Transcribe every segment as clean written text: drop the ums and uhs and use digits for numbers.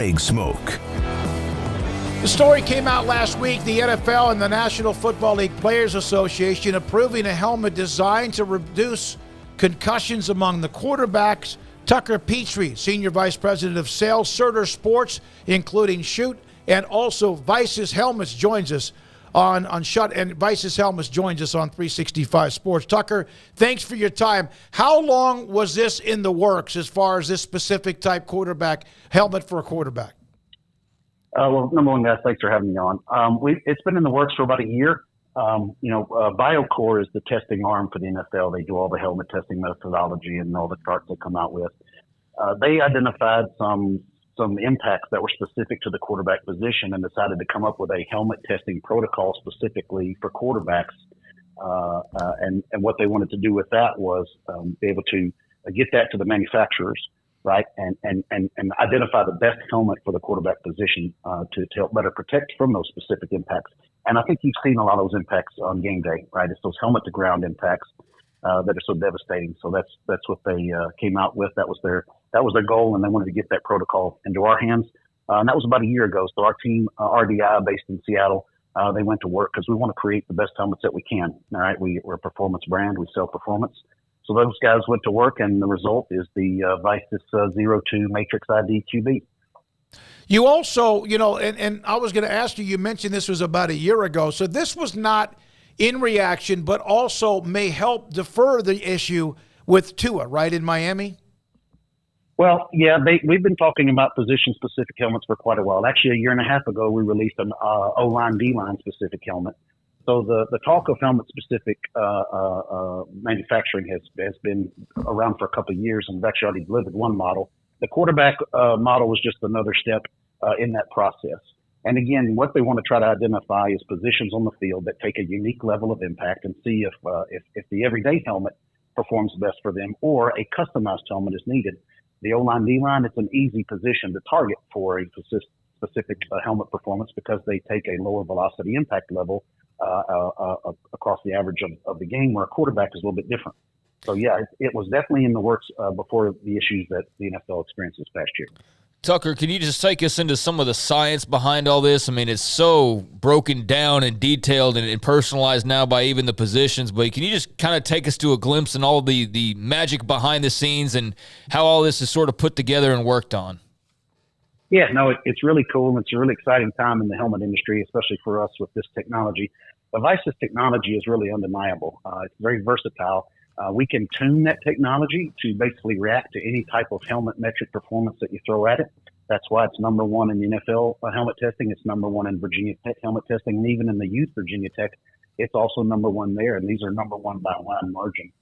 Smoak. The story came out last week. The NFL and the National Football League Players Association approving a helmet designed to reduce concussions among the quarterbacks. Tucker Petre, Senior Vice President of Sales, Certor Sports, including Shoot, and also Vicis Helmets joins us on Shut, and Vicis Helmets joins us on 365 Sports. Tucker, thanks for your time. How long was this in the works as far as this specific type quarterback helmet for a quarterback? Well, number one, guys, thanks for having me on. It's been in the works for about a year. BioCore is the testing arm for the NFL. They do all the helmet testing methodology and all the charts they come out with. They identified some impacts that were specific to the quarterback position and decided to come up with a helmet testing protocol specifically for quarterbacks. And what they wanted to do with that was be able to get that to the manufacturers, right, and identify the best helmet for the quarterback position to help better protect from those specific impacts. And I think you've seen a lot of those impacts on game day, right? It's those helmet to ground impacts that are so devastating. So that's what they came out with. That was their goal, and they wanted to get that protocol into our hands. And that was about a year ago. So our team, RDI, based in Seattle, they went to work because we want to create the best helmets that we can. All right, we're a performance brand. We sell performance. So those guys went to work, and the result is the Vicis 02 Matrix ID QB. You also, and I was going to ask you, you mentioned this was about a year ago. So this was not in reaction, but also may help defer the issue with Tua, right, in Miami? Well, yeah, we've been talking about position-specific helmets for quite a while. Actually, a year and a half ago, we released an O-line, D-line specific helmet. So the talk of helmet-specific manufacturing has been around for a couple of years, and we've actually already delivered one model. The quarterback model was just another step in that process. And again, what they want to try to identify is positions on the field that take a unique level of impact and see if the everyday helmet performs best for them or a customized helmet is needed. The O-line, D-line, it's an easy position to target for a specific helmet performance because they take a lower velocity impact level across the average of the game, where a quarterback is a little bit different. So, yeah, it was definitely in the works before the issues that the NFL experienced this past year. Tucker, can you just take us into some of the science behind all this? I mean, it's so broken down and detailed and personalized now by even the positions, but can you just kind of take us to a glimpse in all the magic behind the scenes and how all this is sort of put together and worked on? Yeah, no, it's really cool. It's a really exciting time in the helmet industry, especially for us with this technology. The Vicis technology is really undeniable. It's very versatile. We can tune that technology to basically react to any type of helmet metric performance that you throw at it. That's why it's number one in the NFL helmet testing. It's number one in Virginia Tech helmet testing. And even in the youth Virginia Tech, it's also number one there. And these are number one by a wide margin.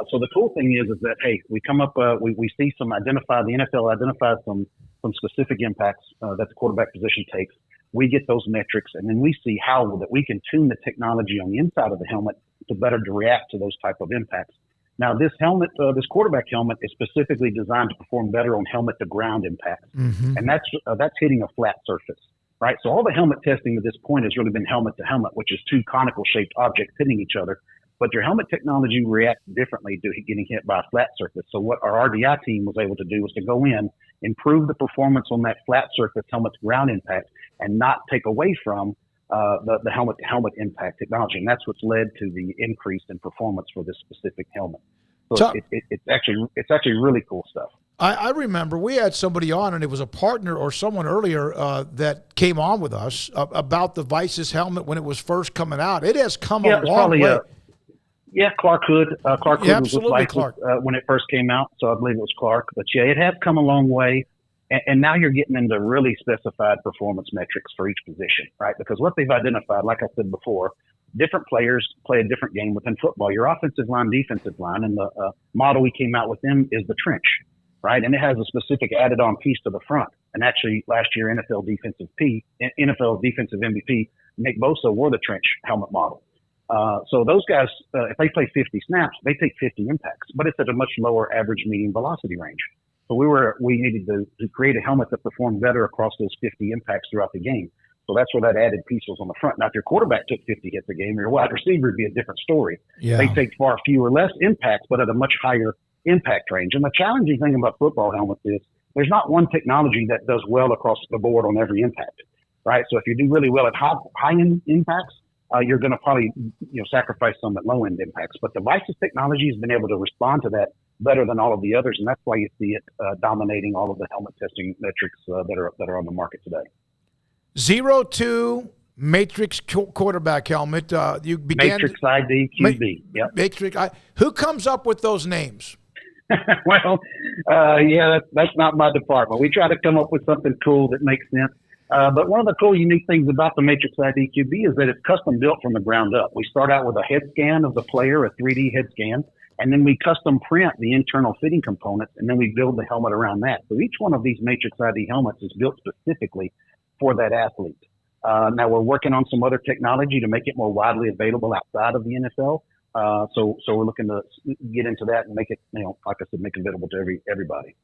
So the cool thing is that, hey, we come up, we see the NFL identifies some specific impacts that the quarterback position takes. We get those metrics, and then we see how that we can tune the technology on the inside of the helmet to better react to those type of impacts. Now, this helmet, this quarterback helmet, is specifically designed to perform better on helmet-to-ground impacts, and that's hitting a flat surface, right? So all the helmet testing at this point has really been helmet-to-helmet, which is two conical-shaped objects hitting each other. But your helmet technology reacts differently to getting hit by a flat surface. So what our RDI team was able to do was to go in, improve the performance on that flat surface helmet-to-ground impact, and not take away from the helmet-to-helmet impact technology. And that's what's led to the increase in performance for this specific helmet. So it's actually really cool stuff. I remember we had somebody on, and it was a partner or someone earlier that came on with us about the Vicis helmet when it was first coming out. It has come a long way. Clark Hood. Clark Hood was with Vicis when it first came out, so I believe it was Clark. But yeah, it has come a long way. And now you're getting into really specified performance metrics for each position, right? Because what they've identified, like I said before, different players play a different game within football. Your offensive line, defensive line, and the model we came out with them is the trench, right? And it has a specific added-on piece to the front. And actually, last year, NFL defensive MVP, Nick Bosa wore the trench helmet model. So those guys, if they play 50 snaps, they take 50 impacts, but it's at a much lower average median velocity range. So we needed to create a helmet that performed better across those 50 impacts throughout the game. So that's where that added piece was on the front. Now, if your quarterback took 50 hits a game, your wide receiver would be a different story. Yeah. They take far fewer, less impacts, but at a much higher impact range. And the challenging thing about football helmets is there's not one technology that does well across the board on every impact, right? So if you do really well at high end impacts, you're going to probably sacrifice some at low end impacts. But the Vicis technology has been able to respond to that better than all of the others, and that's why you see it dominating all of the helmet testing metrics that are on the market today. 0-2 Matrix quarterback helmet. You began Matrix ID QB. Yep. Matrix. Who comes up with those names? Well, that's not my department. We try to come up with something cool that makes sense. But one of the cool, unique things about the Matrix ID QB is that it's custom built from the ground up. We start out with a head scan of the player, a 3D head scan, and then we custom print the internal fitting components, and then we build the helmet around that. So each one of these Matrix ID helmets is built specifically for that athlete. Now we're working on some other technology to make it more widely available outside of the NFL. So we're looking to get into that and make it, like I said, make it available to everybody.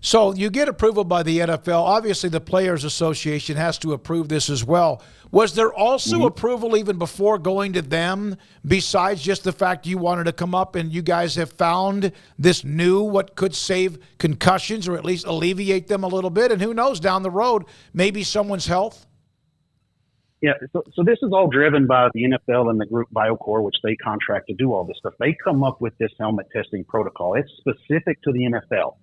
So you get approval by the NFL. Obviously, the Players Association has to approve this as well. Was there also approval even before going to them, besides just the fact you wanted to come up and you guys have found this new, what could save concussions or at least alleviate them a little bit? And who knows, down the road, maybe someone's health? Yeah, so this is all driven by the NFL and the group BioCore, which they contract to do all this stuff. They come up with this helmet testing protocol. It's specific to the NFL.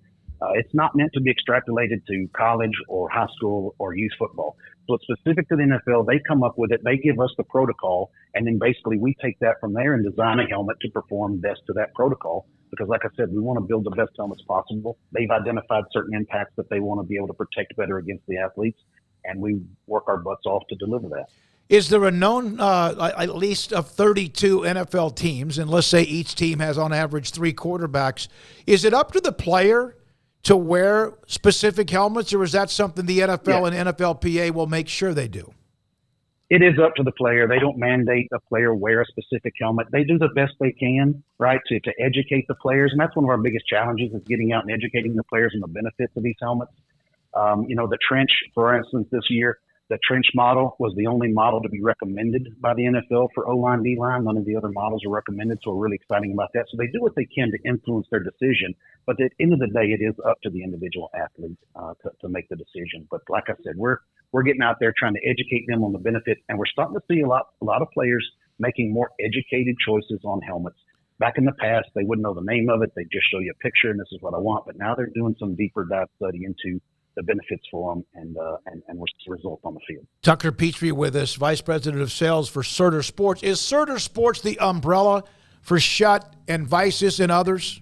It's not meant to be extrapolated to college or high school or youth football. So it's specific to the NFL. They come up with it. They give us the protocol, and then basically we take that from there and design a helmet to perform best to that protocol. Because like I said, we want to build the best helmets possible. They've identified certain impacts that they want to be able to protect better against the athletes, and we work our butts off to deliver that. Is there a known, at least of 32 NFL teams, and let's say each team has on average 3 quarterbacks, is it up to the player to wear specific helmets, or is that something the NFL and NFLPA will make sure they do? It is up to the player. They don't mandate a player wear a specific helmet. They do the best they can, right, to educate the players. And that's one of our biggest challenges is getting out and educating the players on the benefits of these helmets. The trench, for instance, this year, the trench model was the only model to be recommended by the NFL for O-line, D-line. None of the other models are recommended, so we're really excited about that. So they do what they can to influence their decision, but at the end of the day, it is up to the individual athlete to make the decision. But like I said, we're getting out there trying to educate them on the benefits, and we're starting to see a lot of players making more educated choices on helmets. Back in the past, they wouldn't know the name of it. They'd just show you a picture, and this is what I want. But now they're doing some deeper dive study into the benefits for them, and what's the result on the field. Tucker Petre with us, Vice President of Sales for Certor Sports. Is Certor Sports the umbrella for Schutt and Vicis and others?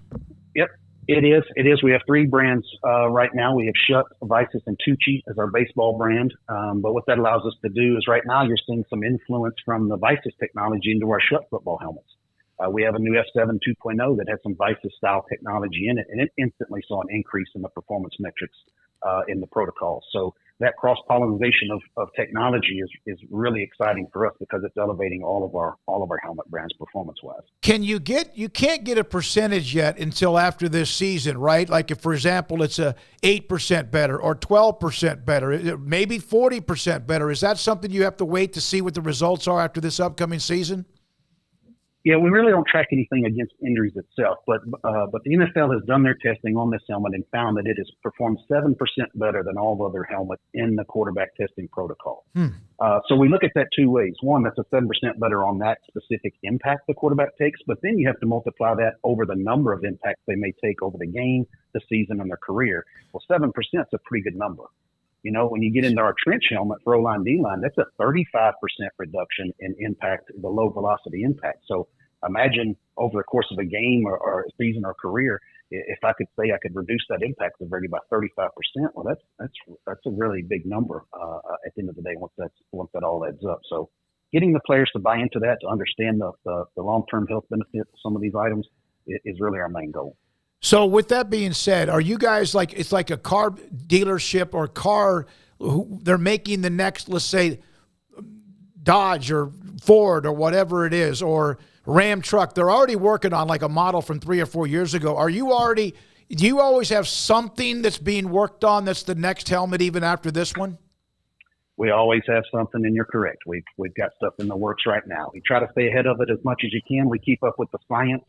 Yep, it is. It is. We have 3 brands right now. We have Schutt, Vicis, and Tucci as our baseball brand. But what that allows us to do is right now you're seeing some influence from the Vicis technology into our Schutt football helmets. We have a new F7 2.0 that has some Vicis-style technology in it, and it instantly saw an increase in the performance metrics in the protocol. So that cross-pollination of technology is really exciting for us because it's elevating all of our helmet brands performance-wise. You can't get a percentage yet until after this season, right? Like if, for example, it's a 8% better or 12% better, maybe 40% better. Is that something you have to wait to see what the results are after this upcoming season? Yeah, we really don't track anything against injuries itself, but the NFL has done their testing on this helmet and found that it has performed 7% better than all the other helmets in the quarterback testing protocol. So we look at that 2 ways. One, that's a 7% better on that specific impact the quarterback takes, but then you have to multiply that over the number of impacts they may take over the game, the season, and their career. Well, 7% is a pretty good number. When you get into our trench helmet for O-line, D-line, that's a 35% reduction in impact, the low velocity impact. So imagine over the course of a game or a season or career, if I could say I could reduce that impact severity by 35%, well, that's a really big number at the end of the day once that all adds up. So getting the players to buy into that, to understand the long-term health benefits of some of these items is really our main goal. So with that being said, are you guys it's like a car dealership or car, they're making the next, let's say, Dodge or Ford or whatever it is, or Ram truck. They're already working on like a model from 3 or 4 years ago. Do you always have something that's being worked on that's the next helmet even after this one? We always have something, and you're correct. We've got stuff in the works right now. We try to stay ahead of it as much as you can. We keep up with the science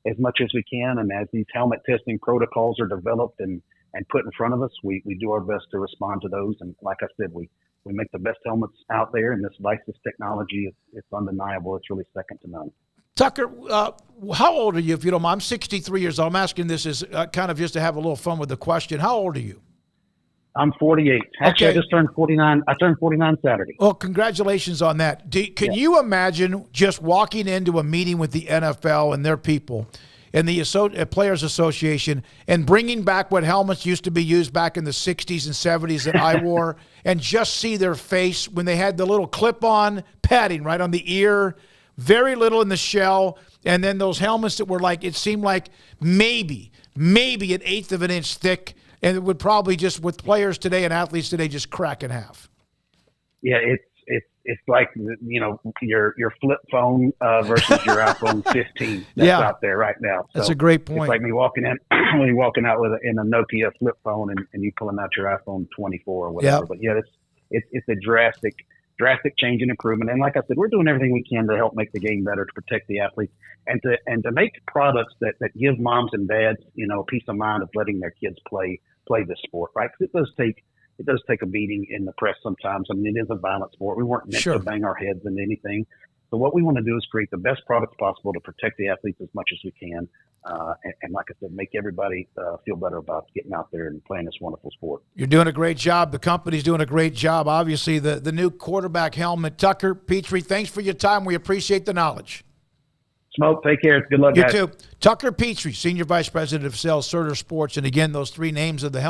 as much as we can, and as these helmet testing protocols are developed and and put in front of us, we do our best to respond to those. And like I said, we make the best helmets out there, and this Vicis technology, it's undeniable. It's really second to none. Tucker, how old are you, if you don't mind? I'm 63 years old. I'm asking this as kind of just to have a little fun with the question. How old are you? I'm 48. Actually, Okay. I just turned 49. I turned 49 Saturday. Well, congratulations on that. Can you imagine just walking into a meeting with the NFL and their people and the Players Association and bringing back what helmets used to be used back in the 60s and 70s that I wore and just see their face when they had the little clip-on padding right on the ear, very little in the shell, and then those helmets that were like, it seemed like maybe an eighth of an inch thick, and it would probably just, with players today and athletes today, just crack in half. Yeah, it's like, you know, your flip phone versus your iPhone 15 that's out there right now. So that's a great point. It's like me walking out with in a Nokia flip phone and you pulling out your iPhone 24 or whatever. Yep. But yeah, it's a drastic change and improvement. And like I said, we're doing everything we can to help make the game better, to protect the athletes, and to make products that give moms and dads, you know, peace of mind of letting their kids play this sport, right? Because it does take a beating in the press sometimes. I mean, it is a violent sport. We weren't meant to bang our heads into anything. So what we want to do is create the best products possible to protect the athletes as much as we can. And like I said, make everybody feel better about getting out there and playing this wonderful sport. You're doing a great job. The company's doing a great job. Obviously, the new quarterback helmet. Tucker, Petre, thanks for your time. We appreciate the knowledge. Smoak, take care. Good luck, You guys. too. Tucker Petre, Senior Vice President of Sales, Certor Sports. And again, those three names of the helmet.